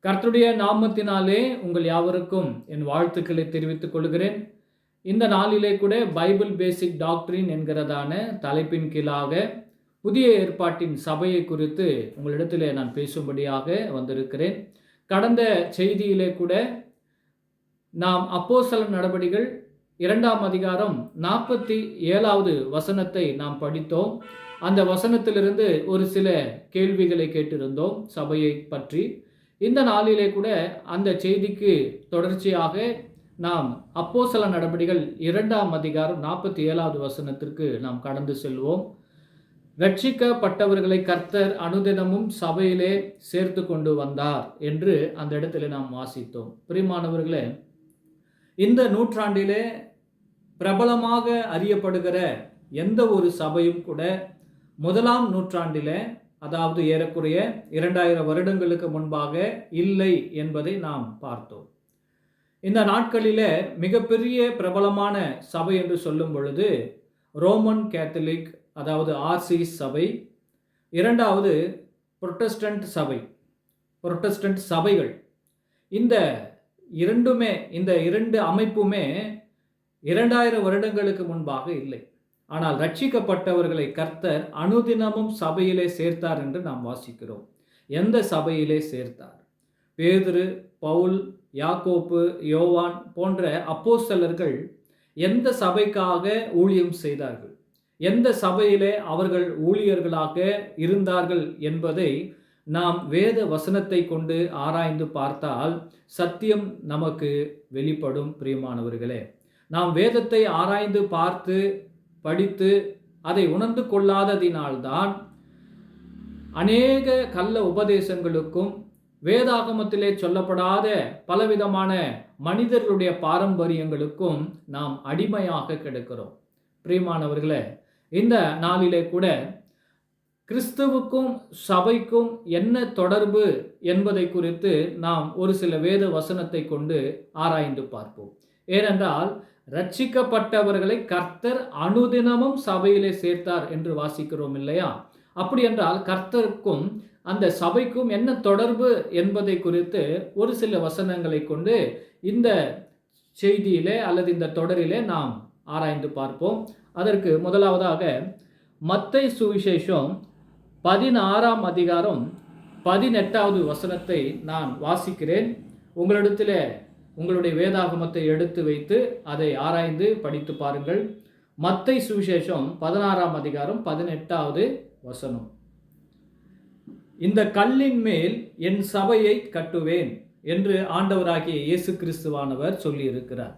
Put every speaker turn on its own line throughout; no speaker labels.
கர்த்தருடைய நாமத்தினாலே உங்கள் யாவருக்கும் என் வாழ்த்துக்களை தெரிவித்துக் கொள்கிறேன். இந்த நாளிலே கூட பைபிள் பேசிக் டாக்டரின் என்கிறதான தலைப்பின் கீழாக புதிய ஏற்பாட்டின் சபையை குறித்து உங்களிடத்திலே நான் பேசும்படியாக வந்திருக்கிறேன். கடந்த செய்தியிலே கூட நாம் அப்போஸ்தலர் நடபடிகள் 2ஆம் அதிகாரம் 47வது வசனத்தை நாம் படித்தோம். அந்த வசனத்திலிருந்து ஒரு சில கேள்விகளை கேட்டிருந்தோம் சபையை பற்றி. இந்த நாளிலே கூட அந்த செய்திக்கு தொடர்ச்சியாக நாம் அப்போஸ்தலர் நடபடிகள் 2ஆம் அதிகாரம் 47வது வசனத்திற்கு நாம் கடந்து செல்வோம். ரட்சிக்கப்பட்டவர்களை கர்த்தர் அனுதினமும் சபையிலே சேர்த்து கொண்டு வந்தார் என்று அந்த இடத்துல நாம் வாசித்தோம். பிரியமானவர்களே, இந்த நூற்றாண்டிலே பிரபலமாக அறியப்படுகிற எந்த ஒரு சபையும் கூட 1ஆம் நூற்றாண்டிலே, அதாவது ஏறக்குறைய 2000 வருடங்களுக்கு முன்பாக இல்லை என்பதை நாம் பார்த்தோம். இந்த நாட்களிலே மிகப்பெரிய பிரபலமான சபை என்று சொல்லும் பொழுது ரோமன் கேத்தலிக், அதாவது ஆர்சி சபை, இரண்டாவது புரொட்டஸ்டன்ட் சபை, புரொட்டஸ்டன்ட் சபைகள். இந்த இரண்டு அமைப்புமே 2000 வருடங்களுக்கு முன்பாக இல்லை. ஆனால் ரட்சிக்கப்பட்டவர்களை கர்த்தர் அனுதினமும் சபையிலே சேர்த்தார் என்று நாம் வாசிக்கிறோம். எந்த சபையிலே சேர்த்தார்? பேதுரு, பவுல், யாக்கோப்பு, யோவான் போன்ற அப்போஸ்தலர்கள் எந்த சபைக்காக ஊழியம் செய்தார்கள், எந்த சபையிலே அவர்கள் ஊழியர்களாக இருந்தார்கள் என்பதை நாம் வேத வசனத்தை கொண்டு ஆராய்ந்து பார்த்தால் சத்தியம் நமக்கு வெளிப்படும். பிரியமானவர்களே, நாம் வேதத்தை ஆராய்ந்து பார்த்து படித்து அதை உணர்ந்து கொள்ளாததினால்தான் அநேக கள்ள உபதேசங்களுக்கும் வேதாகமத்திலே சொல்லப்படாத பலவிதமான மனிதர்களுடைய பாரம்பரியங்களுக்கும் நாம் அடிமையாக கிடக்கிறோம். பிரியமானவர்களே, இந்த நாளிலே கூட கிறிஸ்துவுக்கும் சபைக்கும் என்ன தொடர்பு என்பதை குறித்து நாம் ஒரு சில வேத வசனத்தை கொண்டு ஆராய்ந்து பார்ப்போம். ஏனென்றால் ரட்சிக்கப்பட்டவர்களை கர்த்தர் அனுதினமும் சபையிலே சேர்த்தார் என்று வாசிக்கிறோம் இல்லையா? அப்படி என்றால் கர்த்தருக்கும் அந்த சபைக்கும் என்ன தொடர்பு என்பதை குறித்து ஒரு சில வசனங்களை கொண்டு இந்த செய்தியிலே அல்லது இந்த தொடரிலே நாம் ஆராய்ந்து பார்ப்போம். அதற்கு முதலாவதாக மத்தேயு சுவிசேஷம் 16ஆம் அதிகாரம் 18வது வசனத்தை நான் வாசிக்கிறேன். உங்களிடத்திலே உங்களுடைய வேதாகமத்தை எடுத்து வைத்து அதை ஆராய்ந்து படித்து பாருங்கள். மத்தேயு சுவிசேஷம் 16ஆம் அதிகாரம் 18வது வசனம். இந்த கல்லின் மேல் என் சபையை கட்டுவேன் என்று ஆண்டவராகிய இயேசு கிறிஸ்துவானவர் சொல்லியிருக்கிறார்.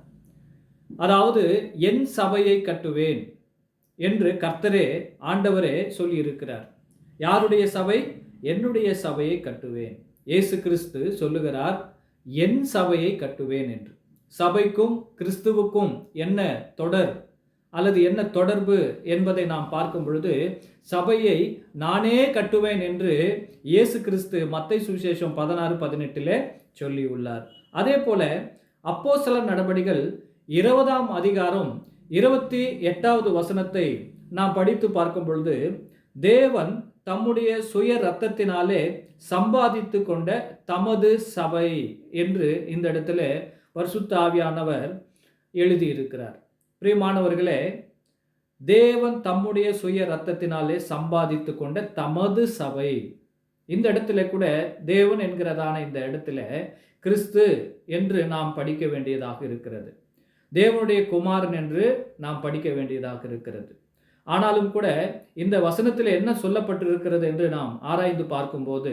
அதாவது என் சபையை கட்டுவேன் என்று கர்த்தரே, ஆண்டவரே சொல்லியிருக்கிறார். யாருடைய சபை? என்னுடைய சபையை கட்டுவேன். இயேசு கிறிஸ்து சொல்லுகிறார், என் சபையை கட்டுவேன் என்று. சபைக்கும் கிறிஸ்துவுக்கும் என்ன தொடர் அல்லது என்ன தொடர்பு என்பதை நாம் பார்க்கும் பொழுது சபையை நானே கட்டுவேன் என்று இயேசு கிறிஸ்து மத்தேயு சுவிசேஷம் 16:18 சொல்லியுள்ளார். அதே போல அப்போஸ்தலர் நடபடிகள் 20ஆம் அதிகாரம் 28வது வசனத்தை நாம் படித்து பார்க்கும் பொழுது தேவன் தம்முடைய சுய இரத்தத்தினாலே சம்பாதித்து கொண்ட தமது சபை என்று இந்த இடத்துல பரிசுத்த ஆவியானவர் எழுதியிருக்கிறார். பிரியமானவர்களே, தேவன் தம்முடைய சுய இரத்தத்தினாலே சம்பாதித்து கொண்ட தமது சபை. இந்த இடத்துல கூட தேவன் என்கிறதான இந்த இடத்துல கிறிஸ்து என்று நாம் படிக்க வேண்டியதாக இருக்கிறது. தேவனுடைய குமாரன் என்று நாம் படிக்க வேண்டியதாக இருக்கிறது. ஆனாலும் கூட இந்த வசனத்தில் என்ன சொல்லப்பட்டிருக்கிறது என்று நாம் ஆராய்ந்து பார்க்கும்போது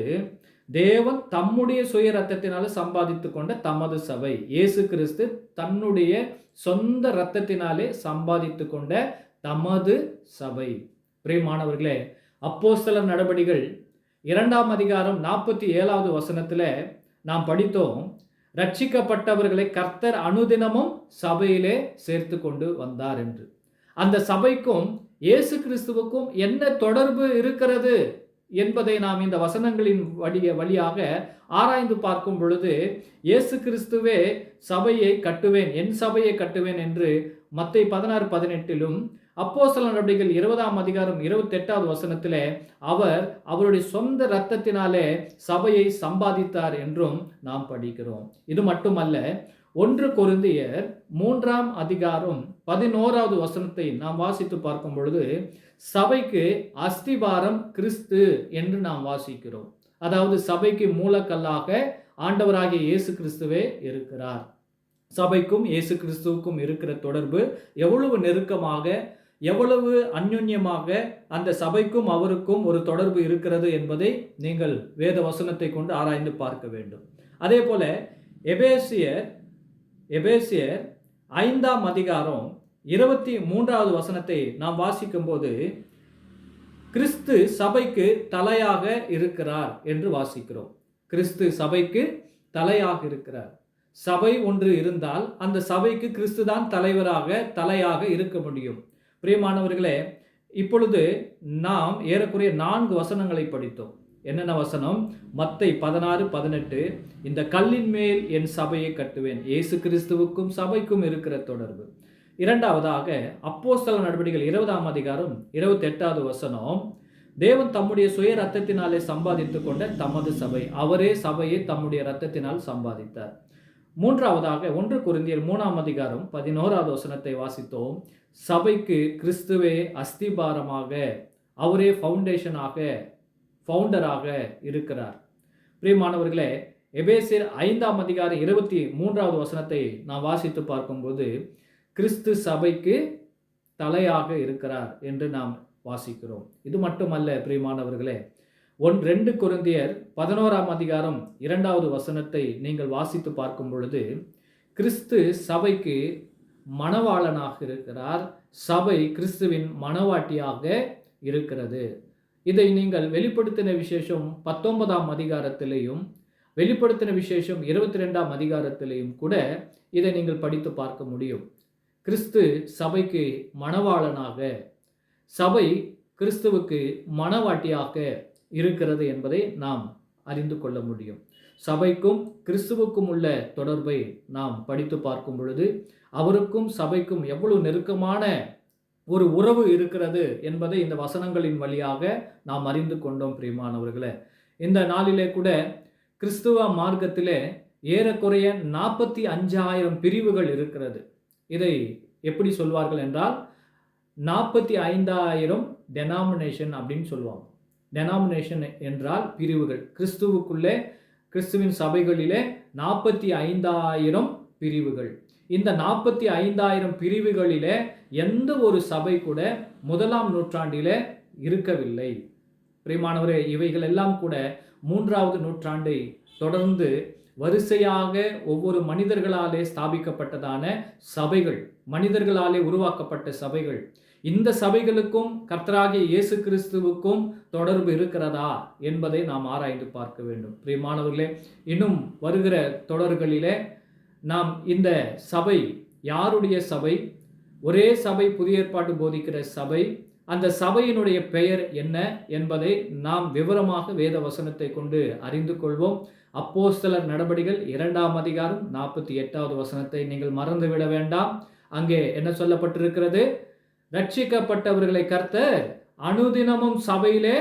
தேவன் தம்முடைய சுய இரத்தத்தினால சம்பாதித்து கொண்ட தமது சபை. இயேசு கிறிஸ்து தன்னுடைய சொந்த இரத்தத்தினாலே சம்பாதித்து கொண்ட தமது சபை. பிரியமானவர்களே, அப்போஸ்தலர் நடபடிகள் 2ஆம் அதிகாரம் 47வது வசனத்தில் நாம் படித்தோம், ரட்சிக்கப்பட்டவர்களை கர்த்தர் அனுதினமும் சபையிலே சேர்த்து கொண்டு வந்தார் என்று. அந்த சபைக்கும் இயேசு கிறிஸ்துவுக்கும் என்ன தொடர்பு இருக்கிறது என்பதை நாம் இந்த வசனங்களின் வழியாக ஆராய்ந்து பார்க்கும் பொழுது இயேசு கிறிஸ்துவே சபையை கட்டுவேன், என் சபையை கட்டுவேன் என்று மத்தேயு 16:18 அப்போஸ்தலர் நடவடிக்கைகள் 20ஆம் அதிகாரம் 28வது வசனத்திலே அவர் அவருடைய சொந்த இரத்தத்தினாலே சபையை சம்பாதித்தார் என்றும் நாம் படிக்கிறோம். இது மட்டுமல்ல, 1 கொரிந்தியர் 3ஆம் அதிகாரம் 11வது வசனத்தை நாம் வாசித்து பார்க்கும் பொழுது சபைக்கு அஸ்திபாரம் கிறிஸ்து என்று நாம் வாசிக்கிறோம். அதாவது சபைக்கு மூலக்கல்லாக ஆண்டவராகிய இயேசு கிறிஸ்துவே இருக்கிறார். சபைக்கும் இயேசு கிறிஸ்துவுக்கும் இருக்கிற தொடர்பு எவ்வளவு நெருக்கமாக, எவ்வளவு அந்யோன்யமாக அந்த சபைக்கும் அவருக்கும் ஒரு தொடர்பு இருக்கிறது என்பதை நீங்கள் வேத வசனத்தை கொண்டு ஆராய்ந்து பார்க்க வேண்டும். அதே போல எபேசியர் 5ஆம் அதிகாரம் 23வது வசனத்தை நாம் வாசிக்கும் போது கிறிஸ்து சபைக்கு தலையாக இருக்கிறார் என்று வாசிக்கிறோம். கிறிஸ்து சபைக்கு தலையாக இருக்கிறார். சபை ஒன்று இருந்தால் அந்த சபைக்கு கிறிஸ்து தான் தலையாக இருக்க முடியும். பிரியமானவர்களே, இப்பொழுது நாம் ஏறக்குறைய 4 வசனங்களை படித்தோம். என்னென்ன வசனம்? மத்தேயு 16:18, இந்த கல்லின் மேல் என் சபையை கட்டுவேன். இயேசு கிறிஸ்துவுக்கும் சபைக்கும் இருக்கிற தொடர்பு. இரண்டாவதாக அப்போஸ்தலர் நடவடிக்கைகள் 20ஆம் அதிகாரம் 28வது வசனம், தேவன் தம்முடைய சுய இரத்தத்தினாலே சம்பாதித்துக் கொண்ட தமது சபை. அவரே சபையை தம்முடைய இரத்தத்தினால் சம்பாதித்தார். மூன்றாவதாக 1 கொரிந்தியர் 3ஆம் அதிகாரம் 11வது வசனத்தை வாசித்தோம். சபைக்கு கிறிஸ்துவே அஸ்திபாரமாக, அவரே ஃபவுண்டராக இருக்கிறார். பிரியமானவர்களே, எபேசியர் 5ஆம் அதிகாரம் 23வது வசனத்தை நாம் வாசித்து பார்க்கும்போது கிறிஸ்து சபைக்கு தலையாக இருக்கிறார் என்று நாம் வாசிக்கிறோம். இது மட்டுமல்ல பிரியமானவர்களே, 2 கொரிந்தியர் 11ஆம் அதிகாரம் 2வது வசனத்தை நீங்கள் வாசித்து பார்க்கும் பொழுது கிறிஸ்து சபைக்கு மணவாளனாக இருக்கிறார். சபை கிறிஸ்துவின் மணவாட்டியாக இருக்கிறது. இதை நீங்கள் வெளிப்படுத்தின விசேஷம் 19ஆம் அதிகாரத்திலேயும் வெளிப்படுத்தின விசேஷம் 22ஆம் அதிகாரத்திலேயும் கூட இதை நீங்கள் படித்து பார்க்க முடியும். கிறிஸ்து சபைக்கு மணவாளனாக, சபை கிறிஸ்துவுக்கு மணவாட்டியாக இருக்கிறது என்பதை நாம் அறிந்து கொள்ள முடியும். சபைக்கும் கிறிஸ்துவுக்கும் உள்ள தொடர்பை நாம் படித்து பார்க்கும் பொழுது அவருக்கும் சபைக்கும் எவ்வளவு நெருக்கமான ஒரு உறவு இருக்கிறது என்பதை இந்த வசனங்களின் வழியாக நாம் அறிந்து கொண்டோம். பிரியமானவர்களே, இந்த நாளிலே கூட கிறிஸ்துவ மார்க்கத்திலே ஏறக்குறைய 45,000 பிரிவுகள் இருக்கிறது. இதை எப்படி சொல்வார்கள் என்றால் 45,000 டெனாமினேஷன் அப்படின்னு சொல்லுவாங்க. டெனாமினேஷன் என்றால் பிரிவுகள். கிறிஸ்துவுக்குள்ளே, கிறிஸ்துவின் சபைகளிலே 45,000 பிரிவுகள். இந்த 45,000 பிரிவுகளிலே எந்த ஒரு சபை கூட 1ஆம் நூற்றாண்டிலே இருக்கவில்லை. பிரியமானவரே, இவைகள் எல்லாம் கூட 3வது நூற்றாண்டை தொடர்ந்து வரிசையாக ஒவ்வொரு மனிதர்களாலே ஸ்தாபிக்கப்பட்டதான சபைகள், மனிதர்களாலே உருவாக்கப்பட்ட சபைகள். இந்த சபைகளுக்கும் கர்த்தராகிய இயேசு கிறிஸ்துவுக்கும் தொடர்பு இருக்கிறதா என்பதை நாம் ஆராய்ந்து பார்க்க வேண்டும். பிரியமானவர்களே, இன்னும் வருகிற தொடர்களிலே நாம் இந்த சபை யாருடைய சபை, ஒரே சபை, புதிய ஏற்பாட்டு போதிக்கிற சபை, அந்த சபையினுடைய பெயர் என்ன என்பதை நாம் விவரமாக வேத வசனத்தை கொண்டு அறிந்து கொள்வோம். அப்போஸ்தலர் நடபடிகள் 2ஆம் அதிகாரம் 48வது வசனத்தை நீங்கள் மறந்துவிட வேண்டாம். அங்கே என்ன சொல்லப்பட்டிருக்கிறது? ரட்சிக்கப்பட்டவர்களை கர்த்தர் அனுதினமும் சபையிலே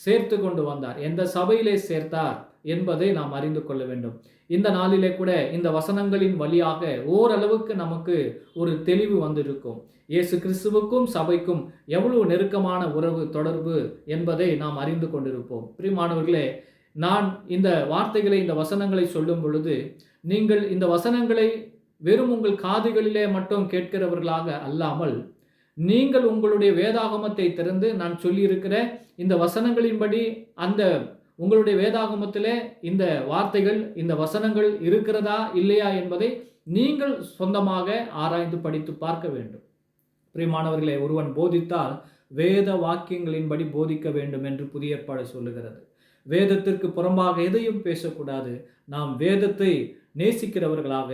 சேர்த்து கொண்டு வந்தார். எந்த சபையிலே சேர்த்தார் என்பதை நாம் அறிந்து கொள்ள வேண்டும். இந்த நாளிலே கூட இந்த வசனங்களின் வழியாக ஓரளவுக்கு நமக்கு ஒரு தெளிவு வந்திருக்கும். இயேசு கிறிஸ்துவுக்கும் சபைக்கும் எவ்வளவு நெருக்கமான உறவு, தொடர்பு என்பதை நாம் அறிந்து கொண்டிருப்போம். பிரியமானவர்களே, நான் இந்த வார்த்தைகளை, இந்த வசனங்களை சொல்லும் பொழுது நீங்கள் இந்த வசனங்களை வெறும் உங்கள் காதுகளிலே மட்டும் கேட்கிறவர்களாக அல்லாமல், நீங்கள் உங்களுடைய வேதாகமத்தை திறந்து நான் சொல்லியிருக்கிற இந்த வசனங்களின்படி அந்த உங்களுடைய வேதாகமத்திலே இந்த வார்த்தைகள், இந்த வசனங்கள் இருக்கிறதா இல்லையா என்பதை நீங்கள் சொந்தமாக ஆராய்ந்து படித்து பார்க்க வேண்டும். பிரியமானவர்களே, ஒருவன் போதித்தால் வேத வாக்கியங்களின்படி போதிக்க வேண்டும் என்று புதிய ஏற்பாடு சொல்லுகிறது. வேதத்திற்கு புறம்பாக எதையும் பேசக்கூடாது. நாம் வேதத்தை நேசிக்கிறவர்களாக,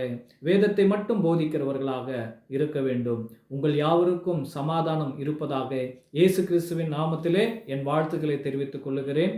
வேதத்தை மட்டும் போதிக்கிறவர்களாக இருக்க வேண்டும். உங்கள் யாவருக்கும் சமாதானம் இருப்பதாக இயேசு கிறிஸ்துவின் நாமத்திலே என் வாழ்த்துக்களை தெரிவித்துக் கொள்ளுகிறேன்.